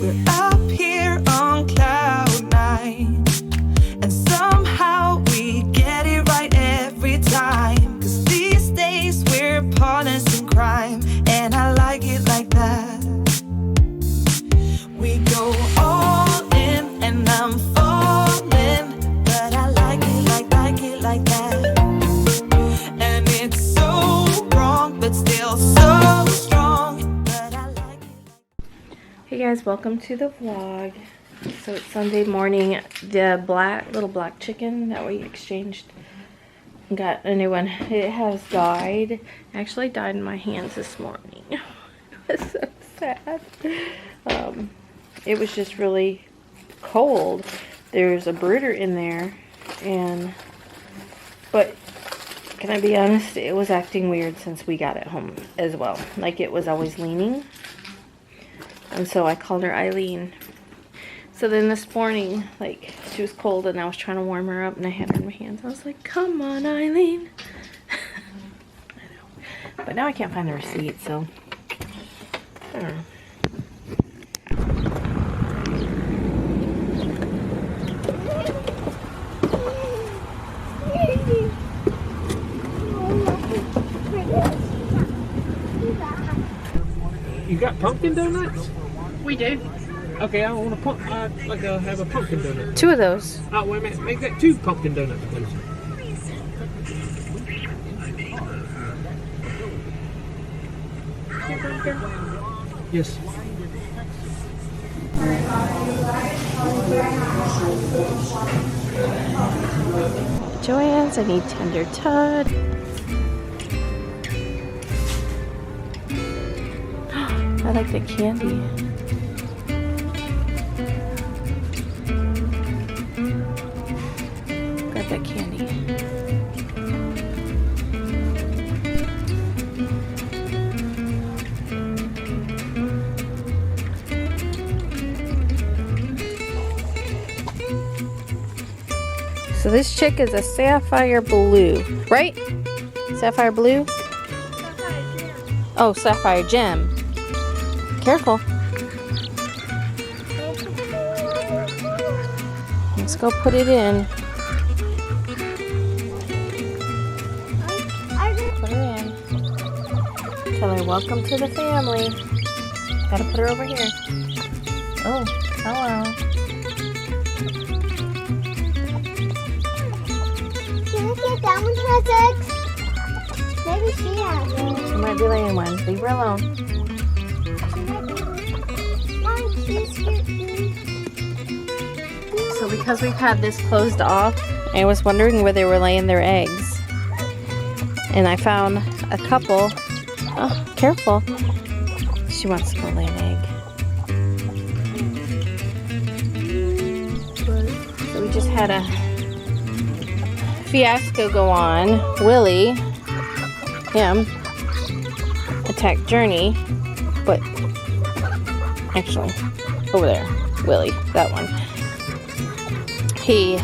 We're up here on cloud nine, and somehow we get it right every time. 'Cause these days we're partners in crime, and I like it like that. We go all in, and I'm falling, but I like it like that. And it's so wrong, but still so strong, but I like it. Hey guys, welcome to the vlog. So it's Sunday morning. The little black chicken that we exchanged, got a new one. It has died. It actually died in my hands this morning. It was so sad. It was just really cold. There's a brooder in there, but can I be honest, it was acting weird since we got it home as well. Like, it was always leaning. And so I called her Eileen. So then this morning, like, she was cold and I was trying to warm her up and I had her in my hands. I was like, come on, Eileen. I know. But now I can't find the receipt, so I don't know. You got pumpkin donuts? We do. Okay, I want to have a pumpkin donut. 2 of those. Oh, wait a minute. Make that 2 pumpkin donuts, please. Yes. Joann's, I need tender tud. I like the candy. Got that candy. So this chick is a sapphire blue, right? Sapphire blue? Oh, sapphire gem. Careful. Let's go put it in. Put her in. Tell her welcome to the family. Gotta put her over here. Oh, hello. Can I get that one, Essex? Maybe she has one. She might be laying one. Leave her alone. So because we've had this closed off, I was wondering where they were laying their eggs. And I found a couple. Oh, careful. She wants to go lay an egg. So we just had a fiasco go on. Willie, him, attacked Journey, but actually, over there, Willie, that one. He,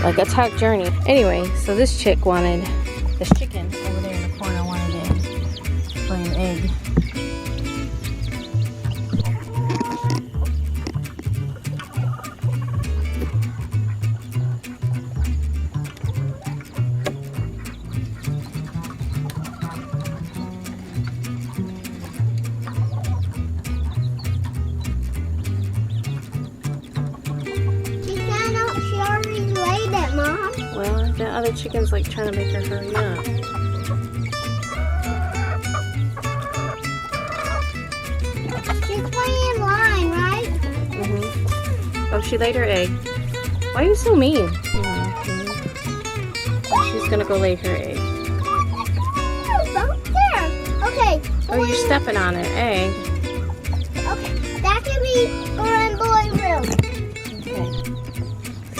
like, attacked Journey. Anyway, so this chicken over there in the corner wanted to lay an egg. Well, the other chicken's like trying to make her hurry up. She's playing in line, right? Oh, she laid her egg. Why are you so mean? She's gonna go lay her egg. Oh, there. Okay. Oh, you're stepping on her egg. Okay, that can be girl and boy room. Okay.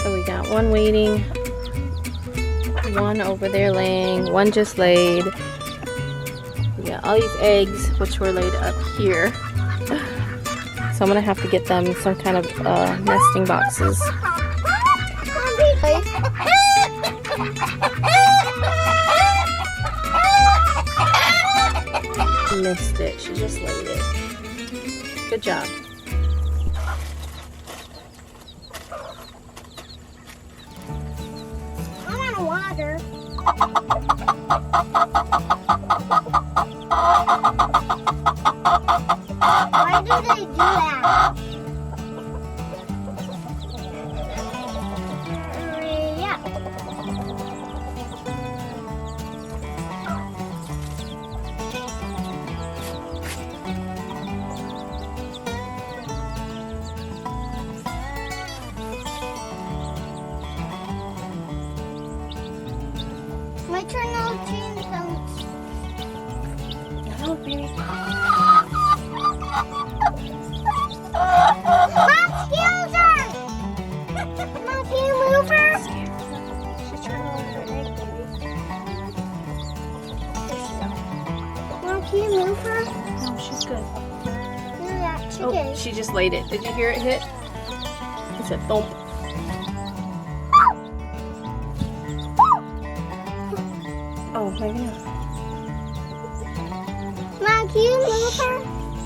So we got one waiting. One over there laying, one just laid. We got all these eggs, which were laid up here. So I'm gonna have to get them some kind of nesting boxes. Missed it. She just laid it. Good job. kind of water. Why do they do that? Yeah. My turn now change sounds. No, baby. Mom, heels her! Mom, can you move her? She's trying to move her leg, baby. There she goes. Mom, can you move her? No, she's good. No, that she Oh, did. she just laid it. Did you hear it hit? It said thump. Oh, maybe not. Mom, can you move her?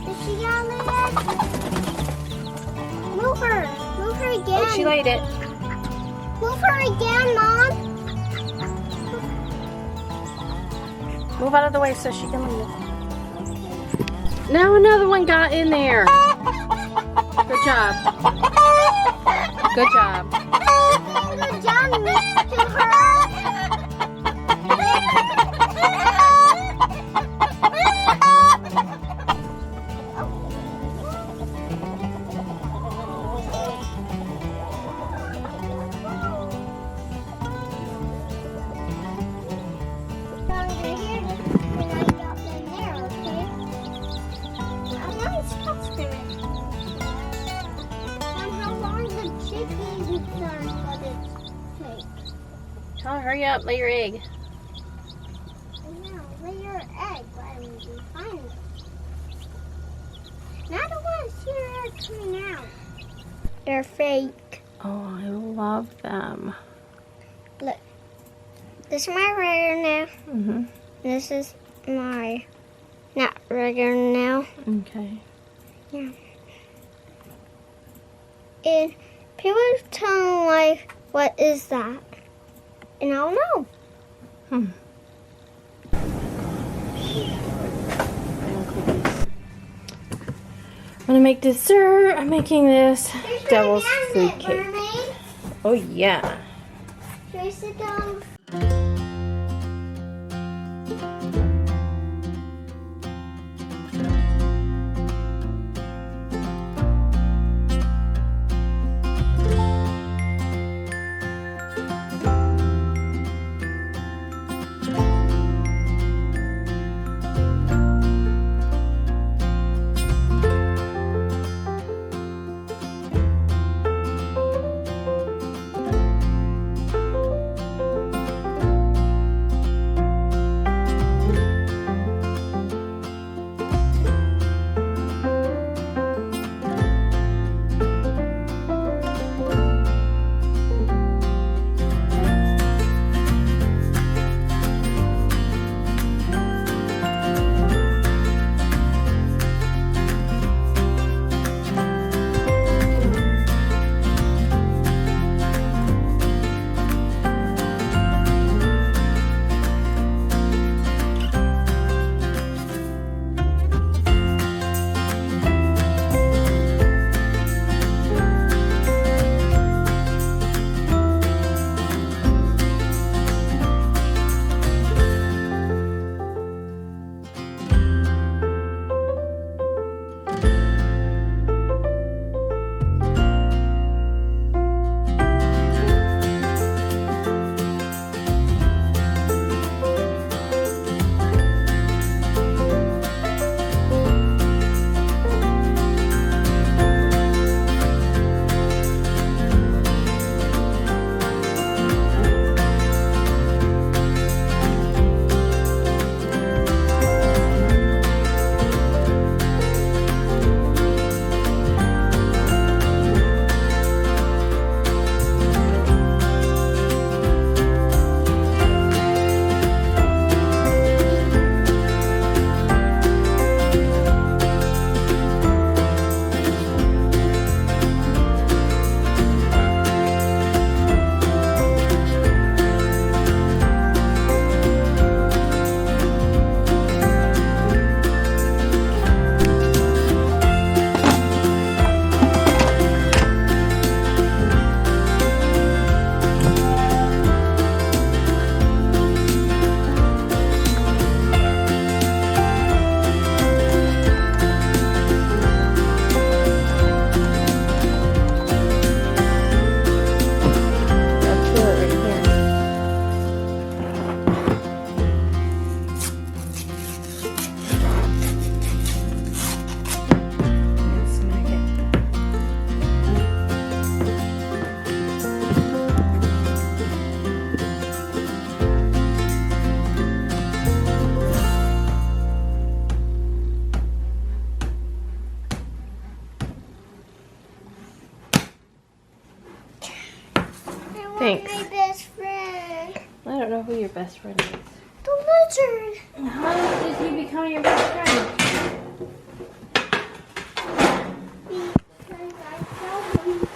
Did she get on the leg? Move her. Move her again. Oh, she laid it. Move her again, Mom. Move out of the way so she can leave. Now another one got in there. Good job. Good job. Good job, to her. Tell her, hurry up, lay your egg. No, lay your egg. Let me find it. Now I don't want to see your eggs coming out. They're fake. Oh, I love them. Look. This is my regular nail. Mm-hmm. This is my not regular nail. Okay. Yeah. And people tell me, like, what is that? And I don't know. I'm gonna make dessert. I'm making this devil's food cake. Mermaid. Oh yeah. Should I sit down? Thanks. My best friend. I don't know who your best friend is. The lizard. How did he become your best friend? Because I told him.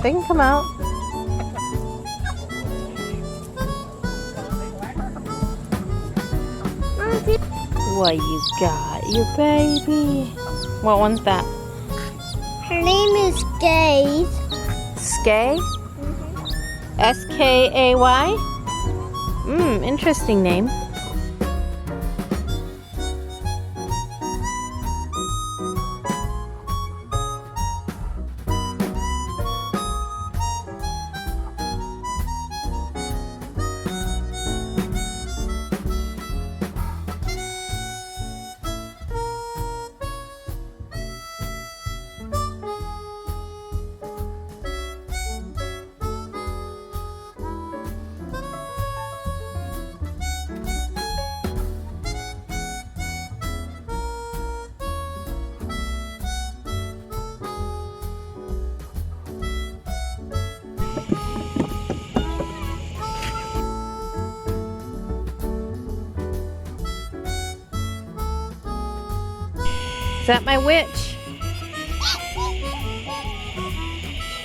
They can come out. What you got, you baby? What one's that? Her name is Gaze. Skay? S-K-A-Y? Interesting name. Is that my witch?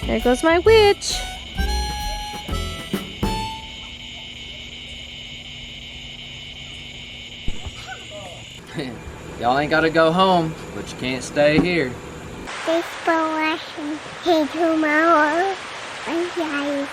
There goes my witch. Y'all ain't gotta go home, but you can't stay here. Thanks for watching. Hey, tomorrow. Bye, guys.